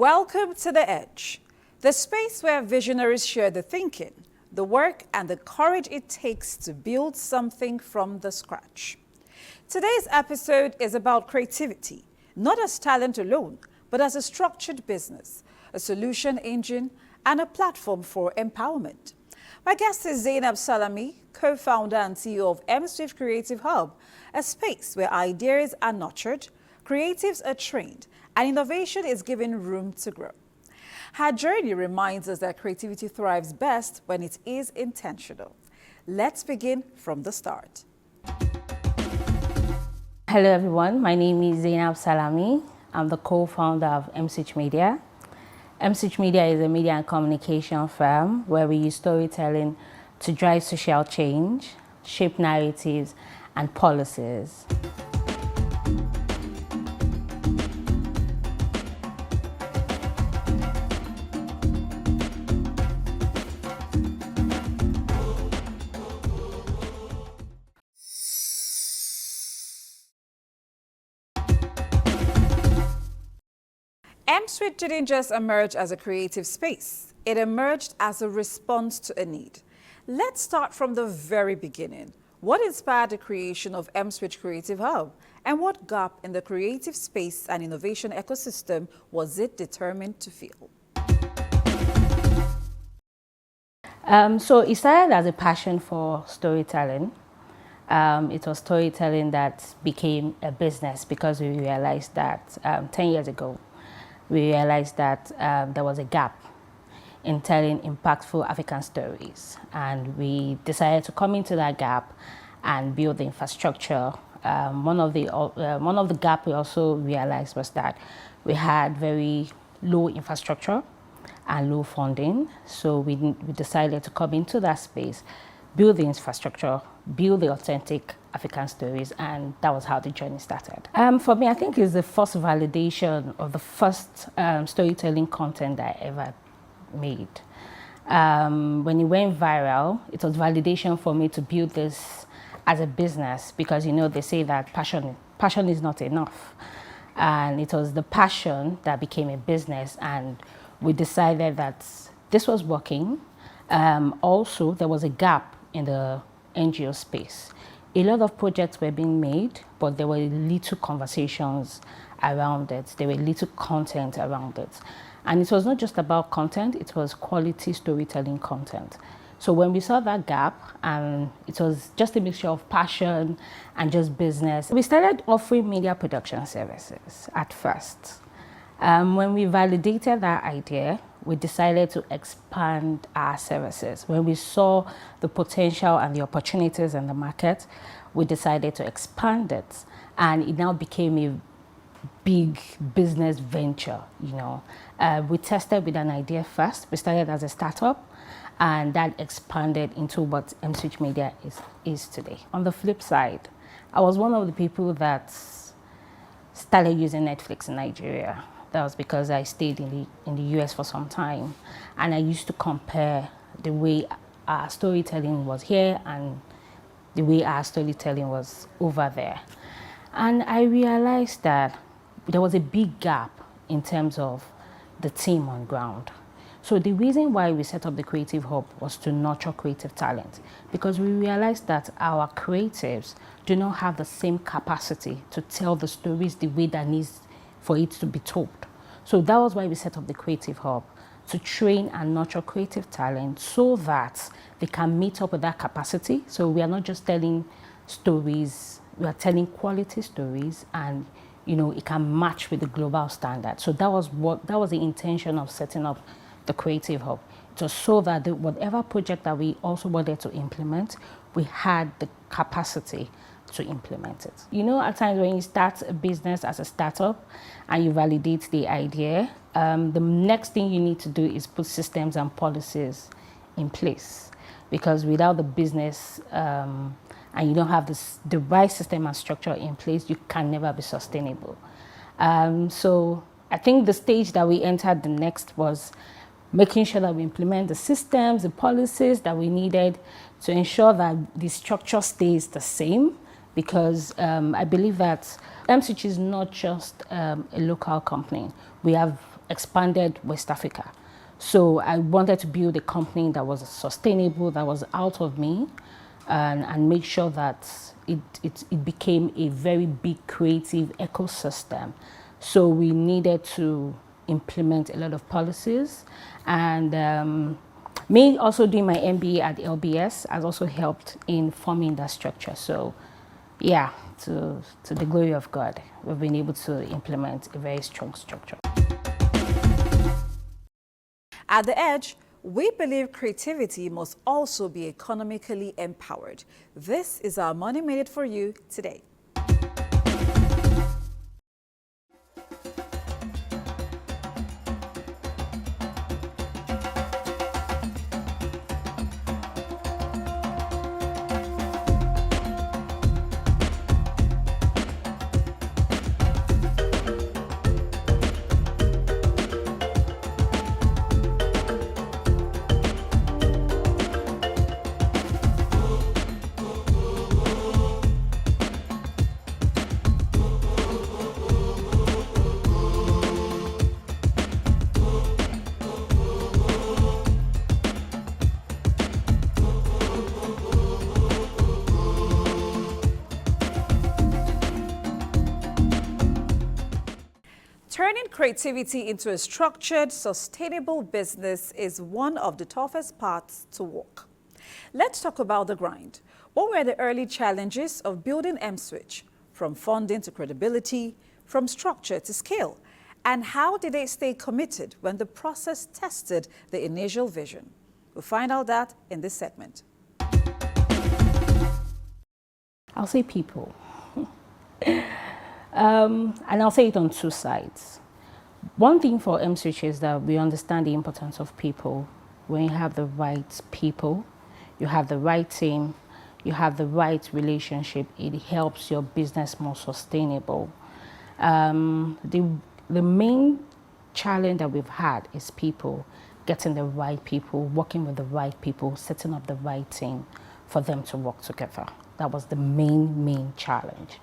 Welcome to The Edge, the space where visionaries share the thinking, the work, and the courage it takes to build something from the scratch. Today's episode is about creativity, not as talent alone, but as a structured business, a solution engine, and a platform for empowerment. My guest is Zainab Salami, co-founder and CEO of M-Swift Creative Hub, a space where ideas are nurtured, creatives are trained, and innovation is given room to grow. Her journey reminds us that creativity thrives best when it is intentional. Let's begin from the start. Hello everyone, my name is Zainab Salami. I'm the co-founder of M-Swift Media. M-Swift Media is a media and communication firm where we use storytelling to drive social change, shape narratives, and policies. M-Swift didn't just emerge as a creative space. It emerged as a response to a need. Let's start from the very beginning. What inspired the creation of M-Swift Creative Hub? And what gap in the creative space and innovation ecosystem was it determined to fill? So it started as a passion for storytelling. It was storytelling that became a business because we realized that 10 years ago, we realized that there was a gap in telling impactful African stories. And we decided to come into that gap and build the infrastructure. One of the gap we also realized was that we had very low infrastructure and low funding. So we decided to come into that space, build the infrastructure, build the authentic African stories, and that was how the journey started. For me, I think it's the first validation of the first storytelling content that I ever made. When it went viral, it was validation for me to build this as a business because, they say that passion is not enough. And it was the passion that became a business, and we decided that this was working. Also, there was a gap in the NGO space. A lot of projects were being made, but there were little conversations around it. There were little content around it. And it was not just about content, it was quality storytelling content. So when we saw that gap, and it was just a mixture of passion and just business, we started offering media production services at first. When we validated that idea, we decided to expand our services. When we saw the potential and the opportunities in the market, we decided to expand it. And it now became a big business venture, We tested with an idea first. We started as a startup, and that expanded into what M-Swift Media is today. On the flip side, I was one of the people that started using Netflix in Nigeria. That was because I stayed in the US for some time, and I used to compare the way our storytelling was here and the way our storytelling was over there. And I realized that there was a big gap in terms of the team on ground. So the reason why we set up the Creative Hub was to nurture creative talent, because we realized that our creatives do not have the same capacity to tell the stories the way that needs for it to be told. So that was why we set up the Creative Hub, to train and nurture creative talent so that they can meet up with that capacity. So we are not just telling stories, we are telling quality stories, and it can match with the global standard. So that was the intention of setting up the Creative Hub. It was so that whatever project that we also wanted to implement, we had the capacity to implement it. At times when you start a business as a startup and you validate the idea, the next thing you need to do is put systems and policies in place, because without the business and you don't have the right system and structure in place, you can never be sustainable. So I think the stage that we entered the next was making sure that we implement the systems, the policies that we needed to ensure that the structure stays the same, because I believe that M-Swift is not just a local company. We have expanded West Africa. So I wanted to build a company that was sustainable, that was out of me, and make sure that it became a very big creative ecosystem. So we needed to implement a lot of policies, and me also doing my MBA at LBS has also helped in forming that structure. So yeah, to the glory of God, we've been able to implement a very strong structure. At The Edge, we believe creativity must also be economically empowered. This is our Money Minute for you today. Turning creativity into a structured, sustainable business is one of the toughest paths to walk. Let's talk about the grind. What were the early challenges of building M-Switch, from funding to credibility, from structure to scale? And how did they stay committed when the process tested the initial vision? We'll find out that in this segment. I'll say people. And I'll say it on two sides. One thing for M-Switch is that we understand the importance of people. When you have the right people, you have the right team, you have the right relationship, it helps your business more sustainable. The main challenge that we've had is people, getting the right people, working with the right people, setting up the right team for them to work together. That was the main challenge.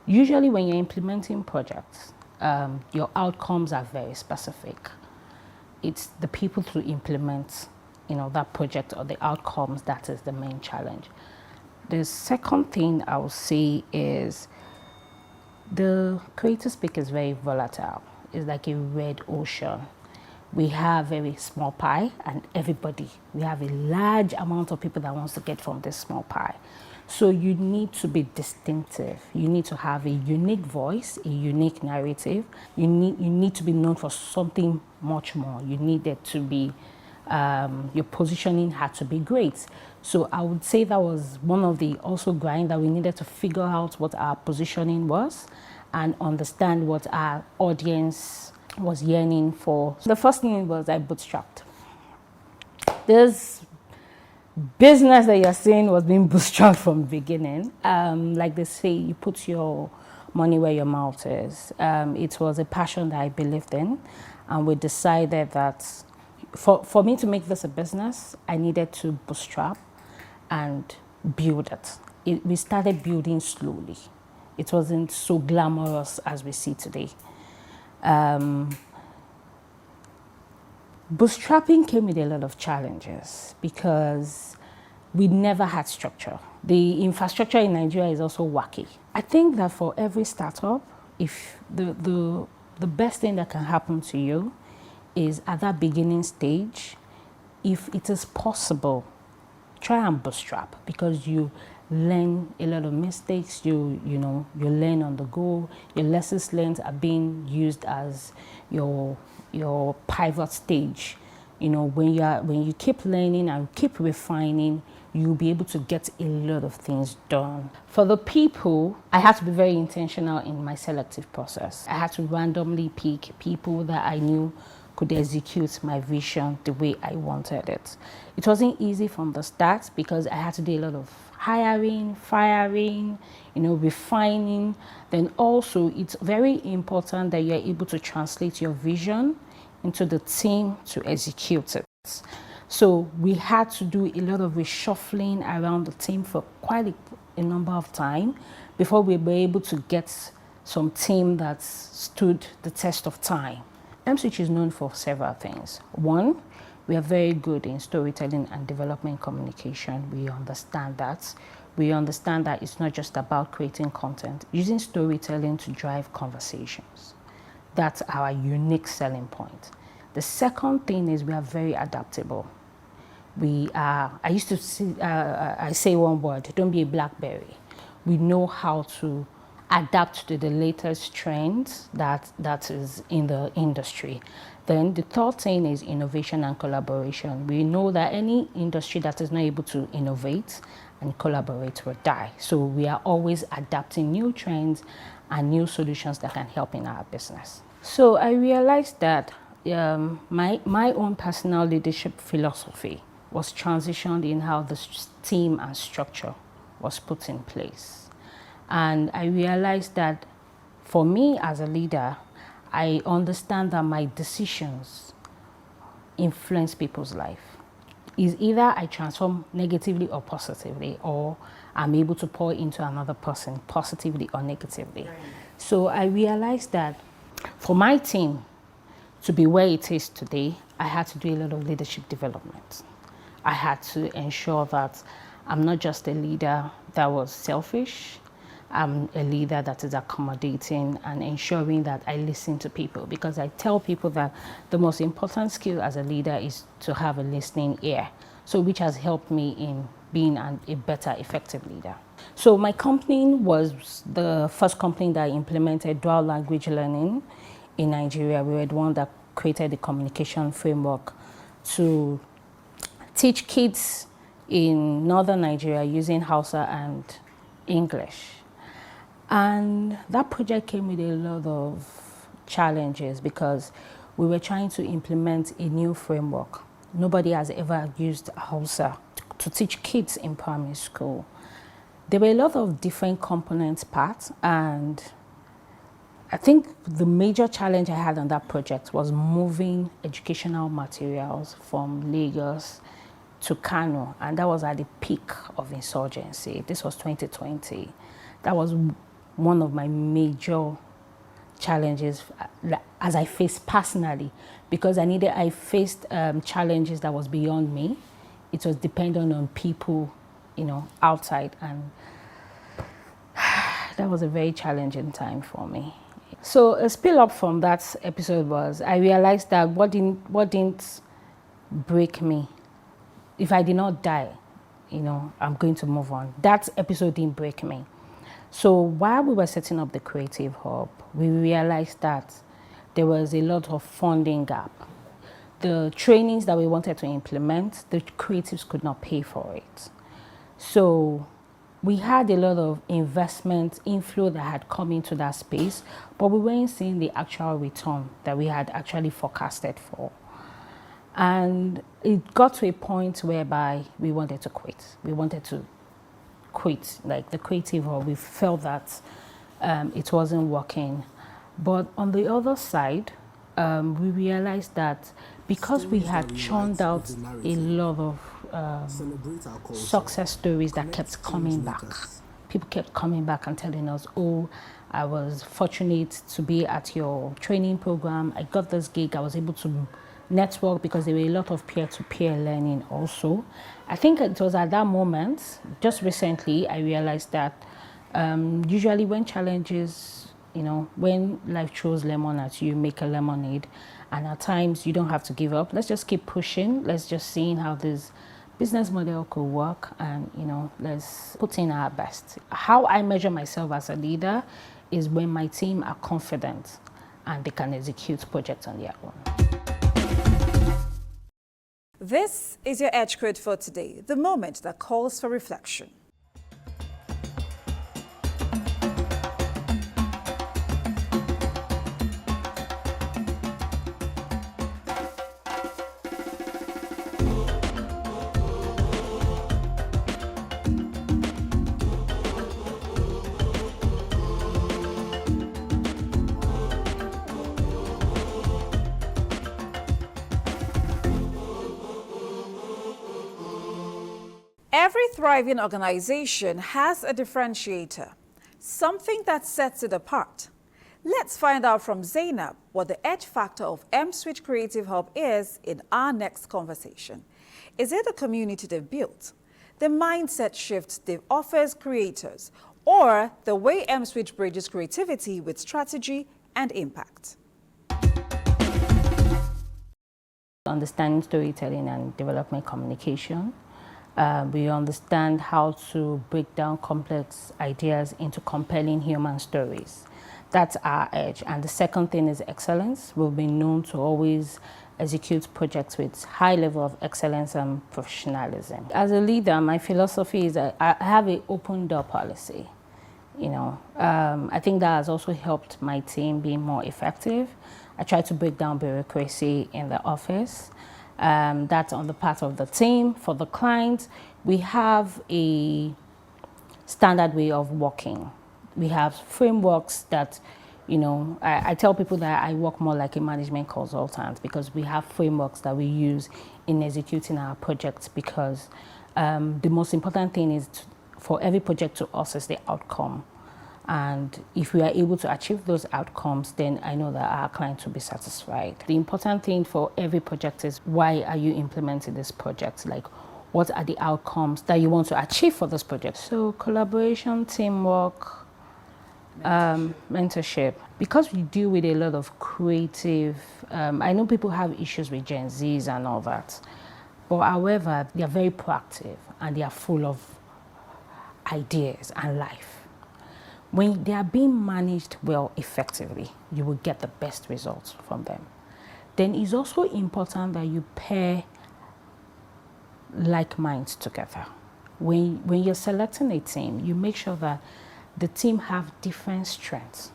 Usually when you're implementing projects, your outcomes are very specific. It's the people to implement, that project or the outcomes that is the main challenge. The second thing I would say is the creative space is very volatile. It's like a red ocean. We have very small pie, and we have a large amount of people that wants to get from this small pie. So you need to be distinctive. You need to have a unique voice, a unique narrative. You need to be known for something much more. You needed to be, your positioning had to be great. So I would say that was one of the also grind that we needed to figure out what our positioning was and understand what our audience was yearning for. The first thing was I bootstrapped. This business that you're seeing was being bootstrapped from the beginning. Like they say, you put your money where your mouth is. It was a passion that I believed in, and we decided that for me to make this a business, I needed to bootstrap and build it. We started building slowly. It wasn't so glamorous as we see today. Bootstrapping came with a lot of challenges because we never had structure. The infrastructure in Nigeria is also wacky. I think that for every startup, if the best thing that can happen to you is at that beginning stage, if it is possible, try and bootstrap, because you learn a lot of mistakes, you learn on the go. Your lessons learned are being used as your pivot stage. When you keep learning and keep refining, you'll be able to get a lot of things done. For the people, I had to be very intentional in my selective process. I had to randomly pick people that I knew could execute my vision the way I wanted it. It wasn't easy from the start because I had to do a lot of hiring, firing, refining. Then also, it's very important that you're able to translate your vision into the team to execute it. So we had to do a lot of reshuffling around the team for quite a number of time before we were able to get some team that stood the test of time. MSwitch is known for several things. One, we are very good in storytelling and development communication. We understand that. We understand that it's not just about creating content, using storytelling to drive conversations. That's our unique selling point. The second thing is we are very adaptable. I used to I say one word, don't be a BlackBerry. We know how to adapt to the latest trends that is in the industry. Then the third thing is innovation and collaboration. We know that any industry that is not able to innovate and collaborate will die. So we are always adapting new trends and new solutions that can help in our business. So I realized that my own personal leadership philosophy was transitioned in how the team and structure was put in place. And I realized that for me as a leader, I understand that my decisions influence people's life. Is either I transform negatively or positively, or I'm able to pour into another person positively or negatively. Right. So I realized that for my team to be where it is today, I had to do a lot of leadership development. I had to ensure that I'm not just a leader that was selfish. I'm a leader that is accommodating and ensuring that I listen to people, because I tell people that the most important skill as a leader is to have a listening ear. So which has helped me in being a better, effective leader. So my company was the first company that implemented dual language learning in Nigeria. We were the one that created the communication framework to teach kids in northern Nigeria using Hausa and English. And that project came with a lot of challenges because we were trying to implement a new framework. Nobody has ever used Hausa to teach kids in primary school. There were a lot of different components parts, and I think the major challenge I had on that project was moving educational materials from Lagos to Kano, and that was at the peak of insurgency. This was 2020. That was one of my major challenges as I faced personally, because I faced challenges that was beyond me. It was dependent on people, outside, and that was a very challenging time for me. So a spill up from that episode was I realized that what didn't break me, if I did not die, I'm going to move on. That episode didn't break me. So while we were setting up the Creative Hub, we realized that there was a lot of funding gap. The trainings that we wanted to implement, the creatives could not pay for it. So we had a lot of investment inflow that had come into that space, but we weren't seeing the actual return that we had actually forecasted for. And it got to a point whereby we wanted to quit. We wanted to quit, like the Creative Hub. We felt that it wasn't working. But on the other side, we realized that because we had churned out a lot of success stories that kept coming back. People kept coming back and telling us, oh, I was fortunate to be at your training program. I got this gig. I was able to network because there were a lot of peer-to-peer learning also. I think it was at that moment, just recently, I realized that usually when challenges, when life throws lemon at you, make a lemonade. And at times you don't have to give up. Let's just keep pushing. Let's just see how this business model could work, and let's put in our best. How I measure myself as a leader is when my team are confident and they can execute projects on their own. This is your Edge Quote for today, the moment that calls for reflection. Every thriving organization has a differentiator, something that sets it apart. Let's find out from Zainab what the edge factor of M-Switch Creative Hub is in our next conversation. Is it the community they've built, the mindset shift they've offers creators, or the way M-Switch bridges creativity with strategy and impact? Understanding storytelling and development communication. We understand how to break down complex ideas into compelling human stories. That's our edge. And the second thing is excellence. We've been known to always execute projects with high level of excellence and professionalism. As a leader, my philosophy is that I have an open door policy. I think that has also helped my team be more effective. I try to break down bureaucracy in the office. That's on the part of the team. For the client, we have a standard way of working. We have frameworks that, I tell people that I work more like a management consultant because we have frameworks that we use in executing our projects because the most important thing is for every project to us is the outcome. And if we are able to achieve those outcomes, then I know that our client will be satisfied. The important thing for every project is why are you implementing this project? Like, what are the outcomes that you want to achieve for this project? So collaboration, teamwork, mentorship. Because we deal with a lot of creative, I know people have issues with Gen Zs and all that. But however, they are very proactive and they are full of ideas and life. When they are being managed well, effectively, you will get the best results from them. Then it's also important that you pair like minds together. When you're selecting a team, you make sure that the team have different strengths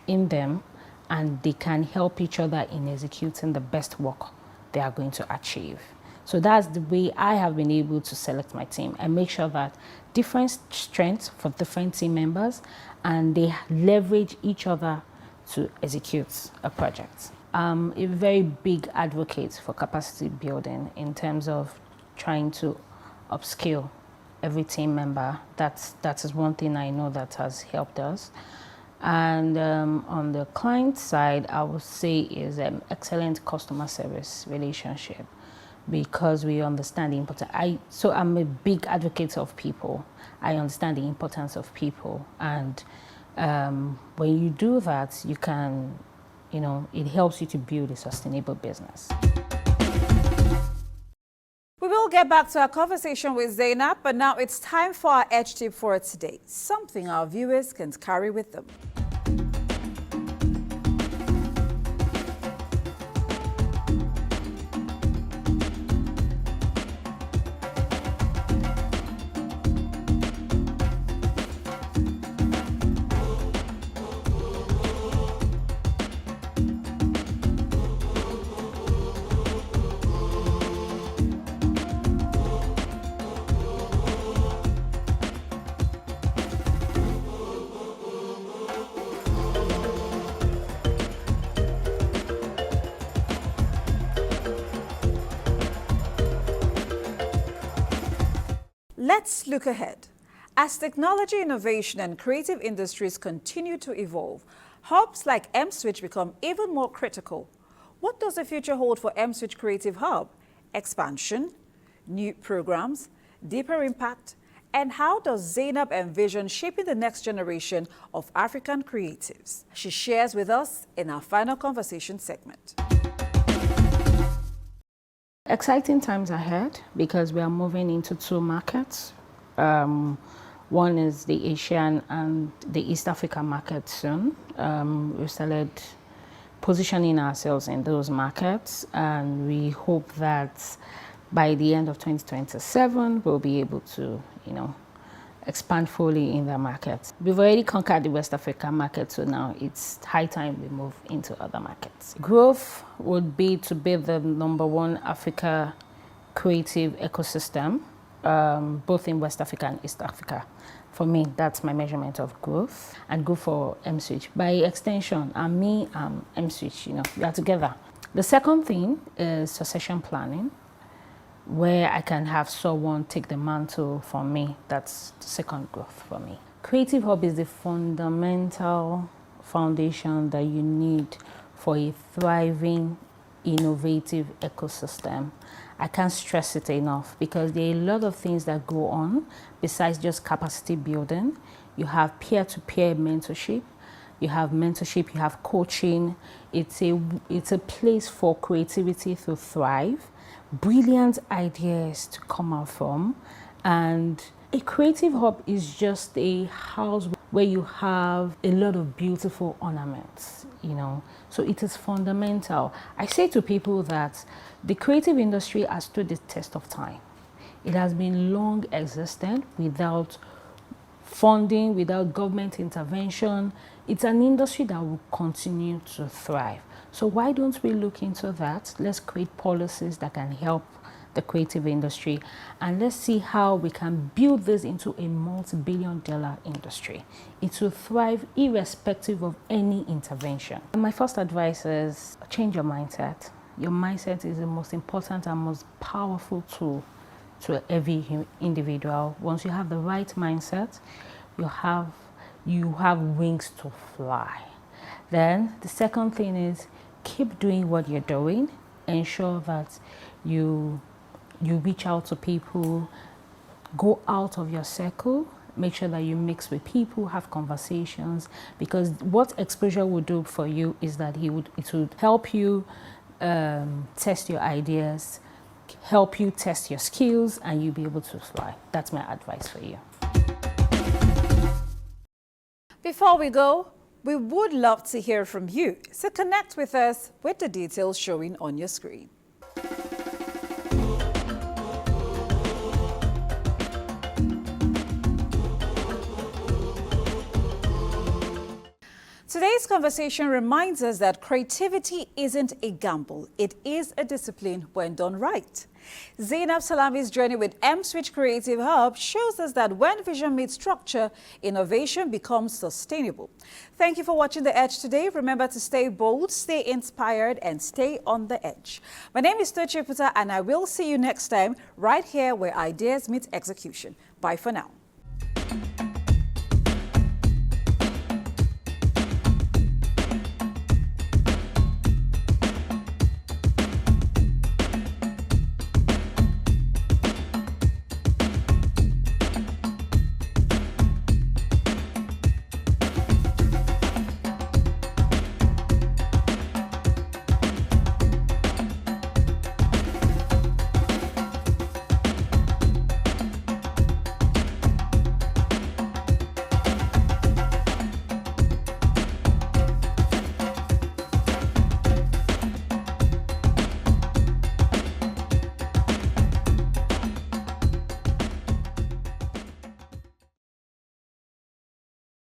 in them and they can help each other in executing the best work they are going to achieve. So that's the way I have been able to select my team and make sure that different strengths for different team members and they leverage each other to execute a project. I'm a very big advocate for capacity building in terms of trying to upskill every team member. That is one thing I know that has helped us. And on the client side, I would say is excellent customer service relationship because we understand the importance. So I'm a big advocate of people. I understand the importance of people. And when you do that, you can, it helps you to build a sustainable business. We will get back to our conversation with Zainab, but now it's time for our edge tip for today, something our viewers can carry with them. Let's look ahead. As technology innovation and creative industries continue to evolve, hubs like M-Switch become even more critical. What does the future hold for M-Switch Creative Hub? Expansion, new programs, deeper impact, and how does Zainab envision shaping the next generation of African creatives? She shares with us in our final conversation segment. Exciting times ahead because we are moving into two markets. One is the Asian and the East African market soon. We started positioning ourselves in those markets and we hope that by the end of 2027 we'll be able to, expand fully in the market. We've already conquered the West African market, so now it's high time we move into other markets. Growth would be to be the #1 Africa creative ecosystem, both in West Africa and East Africa. For me, that's my measurement of growth, and go for M-Switch. By extension, M-Switch, we are together. The second thing is succession planning, where I can have someone take the mantle from me. That's the second growth for me. Creative Hub is the fundamental foundation that you need for a thriving, innovative ecosystem. I can't stress it enough because there are a lot of things that go on besides just capacity building. You have peer-to-peer mentorship, you have coaching. It's a place for creativity to thrive, brilliant ideas to come out from, and a creative hub is just a house where you have a lot of beautiful ornaments, So it is fundamental. I say to people that the creative industry has stood the test of time. It has been long existent without funding, without government intervention. It's an industry that will continue to thrive. So why don't we look into that? Let's create policies that can help the creative industry, and let's see how we can build this into a multi-billion-dollar industry. It will thrive irrespective of any intervention. And my first advice is change your mindset. Your mindset is the most important and most powerful tool to every individual. Once you have the right mindset, you have wings to fly. Then the second thing is keep doing what you're doing. Ensure that you reach out to people, go out of your circle, make sure that you mix with people, have conversations, because what exposure will do for you is that it would help you test your ideas, help you test your skills, and you'll be able to fly. That's my advice for you. Before we go, we would love to hear from you, so connect with us with the details showing on your screen. Today's conversation reminds us that creativity isn't a gamble. It is a discipline when done right. Zainab Salami's journey with M-Switch Creative Hub shows us that when vision meets structure, innovation becomes sustainable. Thank you for watching The Edge today. Remember to stay bold, stay inspired, and stay on the edge. My name is Tochi Puta, and I will see you next time right here where ideas meet execution. Bye for now.